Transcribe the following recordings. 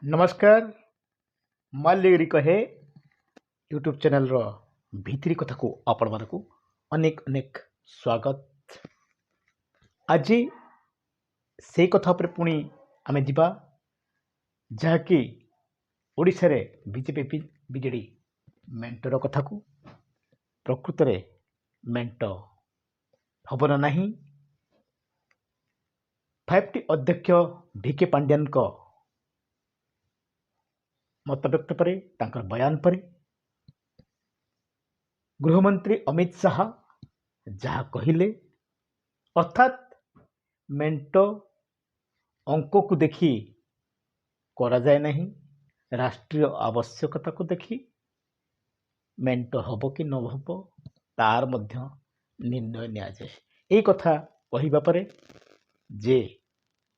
नमस्कार मल्लिगिरी कहे YouTube channel रो भीतरी कथा को आपण मानकु अनेक अनेक स्वागत। आज से कथा पर पुणी आमे दिबा जहाँकि ओडिशा रे बीजेपी बीजेडी मेंटर कथा को प्रकृत रे मेंट हबन नाही। 5टी अध्यक्ष भिके पांड्यान को मत व्यक्त पर तांकर बयान पर गृहमंत्री अमित शाह जहाँ कहले अर्थात मेंट अंक को देखी करा जाए नहीं, राष्ट्रीय आवश्यकता को देखी मेंट हब कि न हब तार मध्य निर्णय निया जाए। यही कथा कहवा पर जे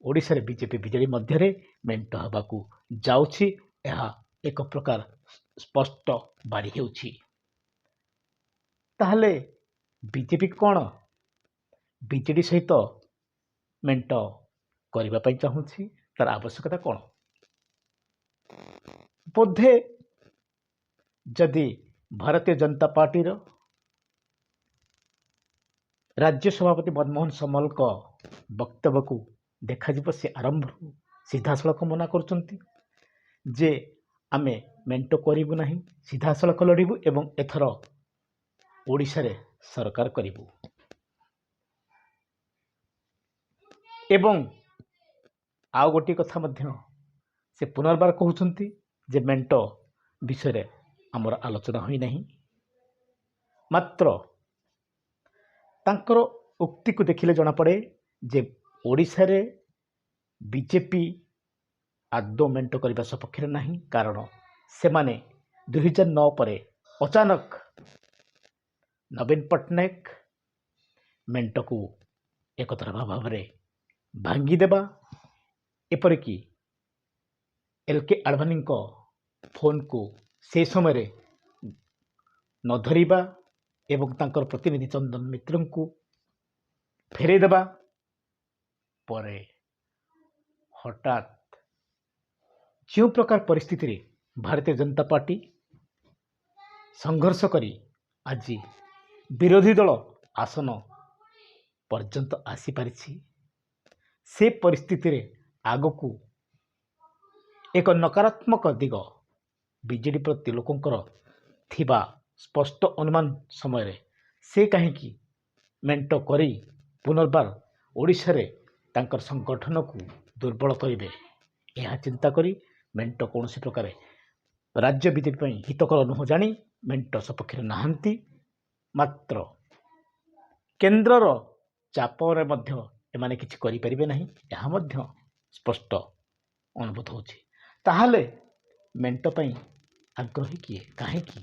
ओडिशा रे बीजेपी बीजेडी मध्य रे मेंट हबाकू जाउछि यह एक प्रकार स्पष्ट बारी हेउछि। ताहले बीजेपी कौन बीजेडी सहित मेंट करबा पई चाहूछि, तार आवश्यकता कौन? बोधे जदि भारतीय जनता पार्टी रो राज्य सभापति मनमोहन सामल को वक्तव्य को देखा जिवो से आरंभ सीधा सड़क मना करचंती जे आमे मेंट करिबु नहीं, सीधा सड़क लड़िबु एवं एथर ओडिशा रे सरकार करिबु। एवं आउ गोटी कथा मध्य से पुनर्बार कहउछंती जे मेंट विषय रे हमर आलोचना होई नहीं। मात्र तांकर उक्ति को देखिले जना पड़े जे ओडिशा रे बीजेपी आदौ मेंट करबा सपक्ष नहीं, कारण से माने 2009 पर अचानक नवीन पट्टनायक मेंट को एक तरफा भाव में भांगी देबा, एपरिकी एलके आडवाणी को फोन को से समय न धरिबा एवं तांकर प्रतिनिधि चंदन मित्र को फेरे देबा परे हठात जो प्रकार परिस्थिति रे भारतीय जनता पार्टी संघर्ष करी आज विरोधी दल आसन पर्यंत आसी पारिछि, से परिस्थिति रे आगकू एक नकारात्मक दिग बीजेडी प्रति लोकंकर थिबा स्पष्ट अनुमान समय रे से कहीं मेंट करी पुनर्बार ओडिशा रे तांकर संगठन को दुर्बल करिवे यह चिंता करी मेंट कौन प्रकार राज्य बीजेपी हितकर नुह जानी मेंट सपक्ष नहांती। मात्र केन्द्रर चापर मध्य एमाने किछि करि परिबे नहीं, यह मध्य स्पष्ट अनुभूत होछि। ताहाले मेंट पई आग्रही किए काहे कि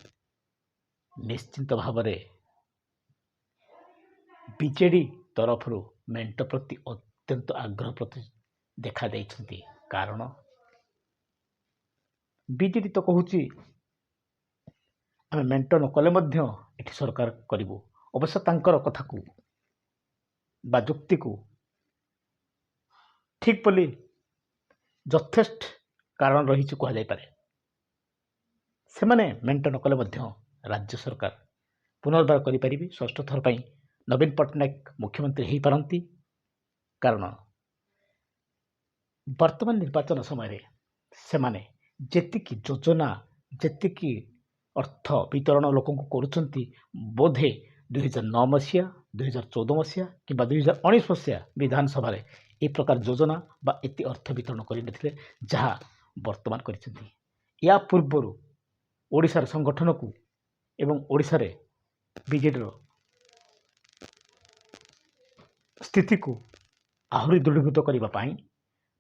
निश्चिंत भाव रे बीजेडी तरफ मेंट प्रति अत्यंत आग्रह प्रति देखा दैछंती। कारण बीजेडी तो कहूची आमे मेंट न कले मध्य एठी सरकार करिबु, अवश्य तांकर कथा को बा जुक्ति को ठीक बोली यथेष्ट कारण रही कह जाय पारे। से माने मेंट न कले मध्य राज्य सरकार पुनर्बार करि परिबे, षष्ठ थर पई नवीन पट्टनायक मुख्यमंत्री हो पारती। कारण वर्तमान निर्वाचन समय से माने जेतिकी योजना जेतिकी अर्थ वितरण लोक करुँच बोधे 2009 मसीहा 2014 मसीहा कि 2019 मसीहा विधानसभा ए प्रकार योजना बा एति अर्थ वितरण करते जहाँ वर्तमान कर या पूर्वर ओडिशार संगठन को एवं ओडिशा रे बीजेडी स्थिति को आहरी दृढ़ीभूत करने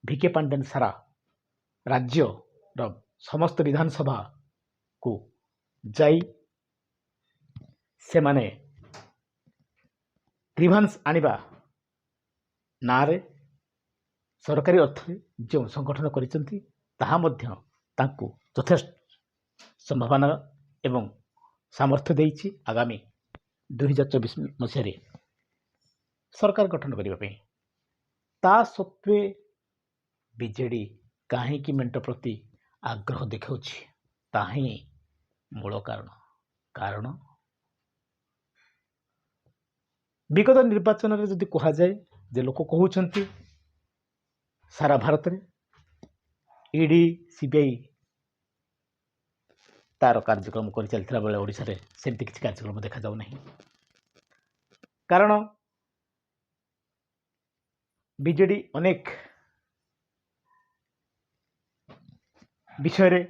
भिके पांड्यान सारा राज्य समस्त विधानसभा को जाई से माने ग्रीभांस आनिबा नारे सरकारी अर्थ जो संगठन करिसंती ताहा मध्य तांको यथेष्ट संभावना एवं सामर्थ्य देइछि आगामी 2024 मसीह सरकार गठन करने ता सत्वे बीजेडी କାହିଁକି ମେଣ୍ଟ ପ୍ରତି ଆଗ୍ରହ ଦେଖାଉଛି ତାହା ହିଁ ମୂଳ କାରଣ ବିଗତ ନିର୍ବାଚନରେ ଯଦି କୁହାଯାଏ ଯେ ଲୋକ କହୁଛନ୍ତି ସାରା ଭାରତରେ ଇଡି ସିବିଆଇ ତାର କାର୍ଯ୍ୟକ୍ରମ କରିଚାଲିଥିଲା ବେଳେ ଓଡ଼ିଶାରେ ସେମିତି କିଛି କାର୍ଯ୍ୟକ୍ରମ ଦେଖାଯାଉ ନାହିଁ। କାରଣ ବିଜେଡି ଅନେକ ବିଷୟରେ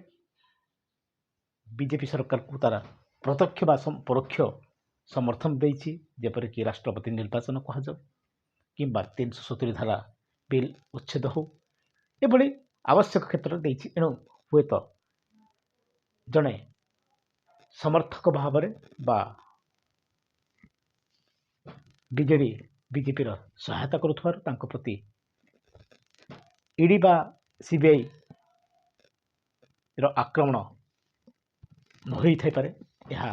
ବିଜେପି ସରକାରକୁ ତାର ପ୍ରତ୍ୟକ୍ଷ ବା ପରୋକ୍ଷ ସମର୍ଥନ ଦେଇଛି, ଯେପରିକି ରାଷ୍ଟ୍ରପତି ନିର୍ବାଚନ କୁହାଯାଉ କିମ୍ବା 370 ଧାରା ବିଲ୍ ଉଚ୍ଛେଦ ହେଉ, ଏଭଳି ଆବଶ୍ୟକ କ୍ଷେତ୍ରରେ ଦେଇଛି। ଏଣୁ ହୁଏତ ଜଣେ ସମର୍ଥକ ଭାବରେ ବା ବିଜେପିର ସହାୟତା କରୁଥିବାରୁ ତାଙ୍କ ପ୍ରତି ଇଡି ବା ସିବିଆଇ ର ଆକ୍ରମଣ ନ ହୋଇଥାଇପାରେ। ଏହା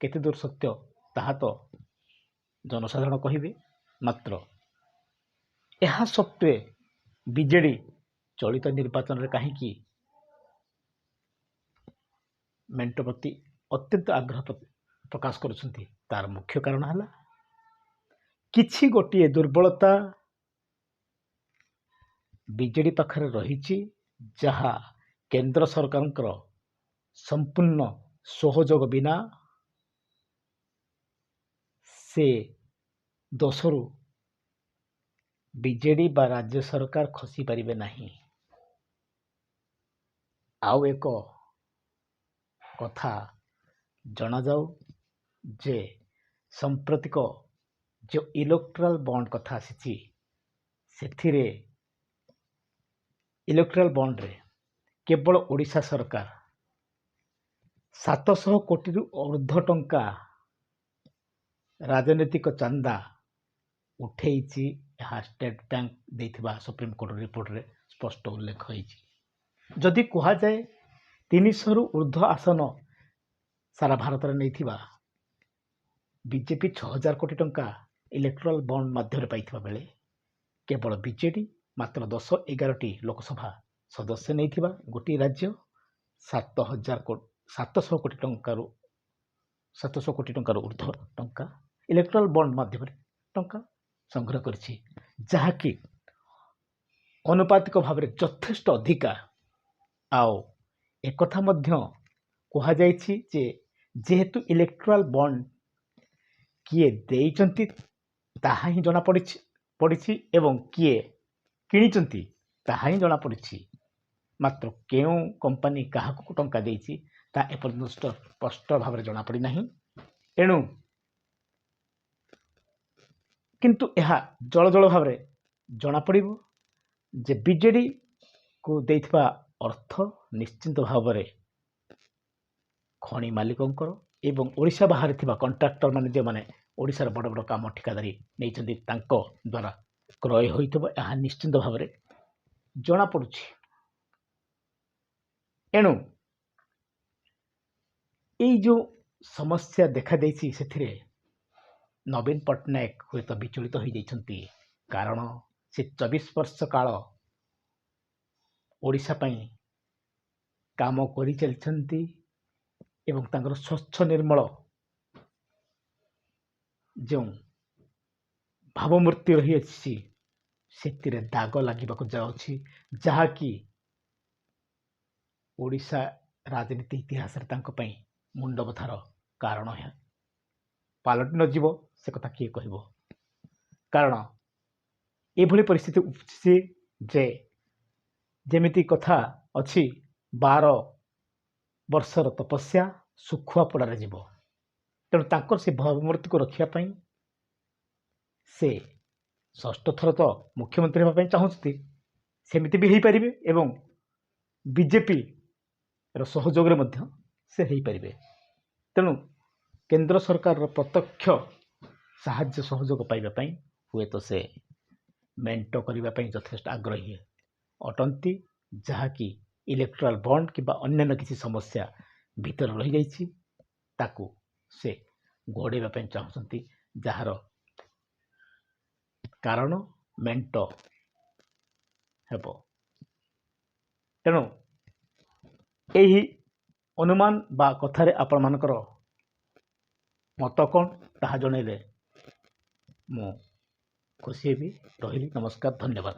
କେତେ ଦୂର ସତ୍ୟ ତାହା ତ ଜନସାଧାରଣ କହିବେ। ମାତ୍ର ଏହା ସତ୍ତ୍ୱେ ବିଜେଡି ଚଳିତ ନିର୍ବାଚନରେ କାହିଁକି ମେଣ୍ଟ ପ୍ରତି ଅତ୍ୟନ୍ତ ଆଗ୍ରହ ପ୍ରକାଶ କରୁଛନ୍ତି, ତାର ମୁଖ୍ୟ କାରଣ ହେଲା କିଛି ଗୋଟିଏ ଦୁର୍ବଳତା ବିଜେଡି ପାଖରେ ରହିଛି, ଯାହା କେନ୍ଦ୍ର ସରକାରଙ୍କର ସମ୍ପୂର୍ଣ୍ଣ ସହଯୋଗ ବିନା ସେ ଦୋଷରୁ ବିଜେଡି ବା ରାଜ୍ୟ ସରକାର ଖସି ପାରିବେ ନାହିଁ। ଆଉ ଏକ କଥା ଜଣାଯାଉ ଯେ ସାମ୍ପ୍ରତିକ ଯେଉଁ ଇଲେକ୍ଟ୍ରାଲ ବଣ୍ଡ କଥା ଆସିଛି, ସେଥିରେ ଇଲେକ୍ଟ୍ରାଲ ବଣ୍ଡରେ କେବଳ ଓଡ଼ିଶା ସରକାର 700 କୋଟିରୁ ଉର୍ଦ୍ଧ୍ୱ ଟଙ୍କା ରାଜନୈତିକ ଚାନ୍ଦା ଉଠେଇଛି। ଏହା ଷ୍ଟେଟ୍ ବ୍ୟାଙ୍କ ଦେଇଥିବା ସୁପ୍ରିମକୋର୍ଟ ରିପୋର୍ଟରେ ସ୍ପଷ୍ଟ ଉଲ୍ଲେଖ ହୋଇଛି। ଯଦି କୁହାଯାଏ 300ରୁ ଉର୍ଦ୍ଧ୍ୱ ଆସନ ସାରା ଭାରତରେ ନେଇଥିବା ବିଜେପି 6000 କୋଟି ଟଙ୍କା ଇଲେକ୍ଟ୍ରାଲ ବଣ୍ଡ ମାଧ୍ୟମରେ ପାଇଥିବା ବେଳେ କେବଳ ବିଜେଡି ମାତ୍ର 10-11ଟି ଲୋକସଭା ସଦସ୍ୟ ନେଇଥିବା ଗୋଟିଏ ରାଜ୍ୟ 700 କୋଟି ଟଙ୍କାରୁ ଉର୍ଦ୍ଧ୍ୱ ଟଙ୍କା ଇଲେକ୍ଟ୍ରାଲ ବଣ୍ଡ ମାଧ୍ୟମରେ ଟଙ୍କା ସଂଗ୍ରହ କରିଛି, ଯାହାକି ଅନୁପାତିକ ଭାବରେ ଯଥେଷ୍ଟ ଅଧିକା। ଆଉ ଏକଥା ମଧ୍ୟ କୁହାଯାଇଛି ଯେ ଯେହେତୁ ଇଲେକ୍ଟ୍ରାଲ ବଣ୍ଡ କିଏ ଦେଇଛନ୍ତି ତାହା ହିଁ ଜଣାପଡ଼ିଛି ଏବଂ କିଏ କିଣିଛନ୍ତି ତାହା ହିଁ ଜଣାପଡ଼ିଛି। ମାତ୍ର କେଉଁ କମ୍ପାନୀ କାହାକୁ ଟଙ୍କା ଦେଇଛି ତାହା ଏପର୍ଯ୍ୟନ୍ତ ସ୍ପଷ୍ଟ ଭାବରେ ଜଣାପଡ଼ିନାହିଁ। ଏଣୁ କିନ୍ତୁ ଏହା ଜଳ ଭାବରେ ଜଣାପଡ଼ିବ ଯେ ବିଜେଡିକୁ ଦେଇଥିବା ଅର୍ଥ ନିଶ୍ଚିନ୍ତ ଭାବରେ ଖଣି ମାଲିକଙ୍କର ଏବଂ ଓଡ଼ିଶା ବାହାରେ ଥିବା କଣ୍ଟ୍ରାକ୍ଟର ମାନେ ଯେଉଁମାନେ ଓଡ଼ିଶାର ବଡ଼ ବଡ଼ କାମ ଠିକାଦାରୀ ନେଇଛନ୍ତି ତାଙ୍କ ଦ୍ୱାରା କ୍ରୟ ହୋଇଥିବ, ଏହା ନିଶ୍ଚିନ୍ତ ଭାବରେ ଜଣାପଡ଼ୁଛି। ଏଣୁ ଏଇ ଯେଉଁ ସମସ୍ୟା ଦେଖାଦେଇଛି ସେଥିରେ ନବୀନ ପଟ୍ଟନାୟକ ହୁଏତ ବିଚଳିତ ହୋଇଯାଇଛନ୍ତି। କାରଣ ସେ 24 ବର୍ଷ କାଳ ଓଡ଼ିଶା ପାଇଁ କାମ କରିଚାଲିଛନ୍ତି ଏବଂ ତାଙ୍କର ସ୍ୱଚ୍ଛ ନିର୍ମଳ ଯେଉଁ ଭାବମୂର୍ତ୍ତି ରହିଅଛି ସେଥିରେ ଦାଗ ଲାଗିବାକୁ ଯାଉଛି, ଯାହାକି ଓଡ଼ିଶା ରାଜନୀତି ଇତିହାସରେ ତାଙ୍କ ପାଇଁ ମୁଣ୍ଡବଥାର କାରଣ ପାଲଟି ନଯିବ, ସେ କଥା କିଏ କହିବ। କାରଣ ଏଭଳି ପରିସ୍ଥିତି ଉପୁଜିଛି ଯେ ଯେମିତି କଥା ଅଛି 12 ବର୍ଷର ତପସ୍ୟା ଶୁଖୁଆ ପୋଡ଼ାରେ ଯିବ। ତେଣୁ ତାଙ୍କର ସେ ଭାବମୂର୍ତ୍ତିକୁ ରଖିବା ପାଇଁ ସେ 6ଠ ଥର ତ ମୁଖ୍ୟମନ୍ତ୍ରୀ ହେବା ପାଇଁ ଚାହୁଁଛନ୍ତି, ସେମିତି ବି ହେଇପାରିବେ ଏବଂ ବିଜେପିର ସହଯୋଗରେ ମଧ୍ୟ ସେ ହେଇପାରିବେ। ତେଣୁ କେନ୍ଦ୍ର ସରକାରର ପ୍ରତ୍ୟକ୍ଷ ସାହାଯ୍ୟ ସହଯୋଗ ପାଇବା ପାଇଁ ହୁଏତ ସେ ମେଣ୍ଟ କରିବା ପାଇଁ ଯଥେଷ୍ଟ ଆଗ୍ରହୀ ଅଟନ୍ତି, ଯାହାକି ଇଲେକ୍ଟ୍ରାଲ ବଣ୍ଡ କିମ୍ବା ଅନ୍ୟାନ୍ୟ କିଛି ସମସ୍ୟା ଭିତରେ ରହିଯାଇଛି ତାକୁ ସେ ଘୋଡ଼େଇବା ପାଇଁ ଚାହୁଁଛନ୍ତି, ଯାହାର କାରଣ ମେଣ୍ଟ ହେବ। ତେଣୁ ଏହି ଅନୁମାନ ବା କଥାରେ ଆପଣମାନଙ୍କର ମତ କ'ଣ ତାହା ଜଣାଇଲେ ମୁଁ ଖୁସି ହେବି। ରହିଲି, ନମସ୍କାର, ଧନ୍ୟବାଦ।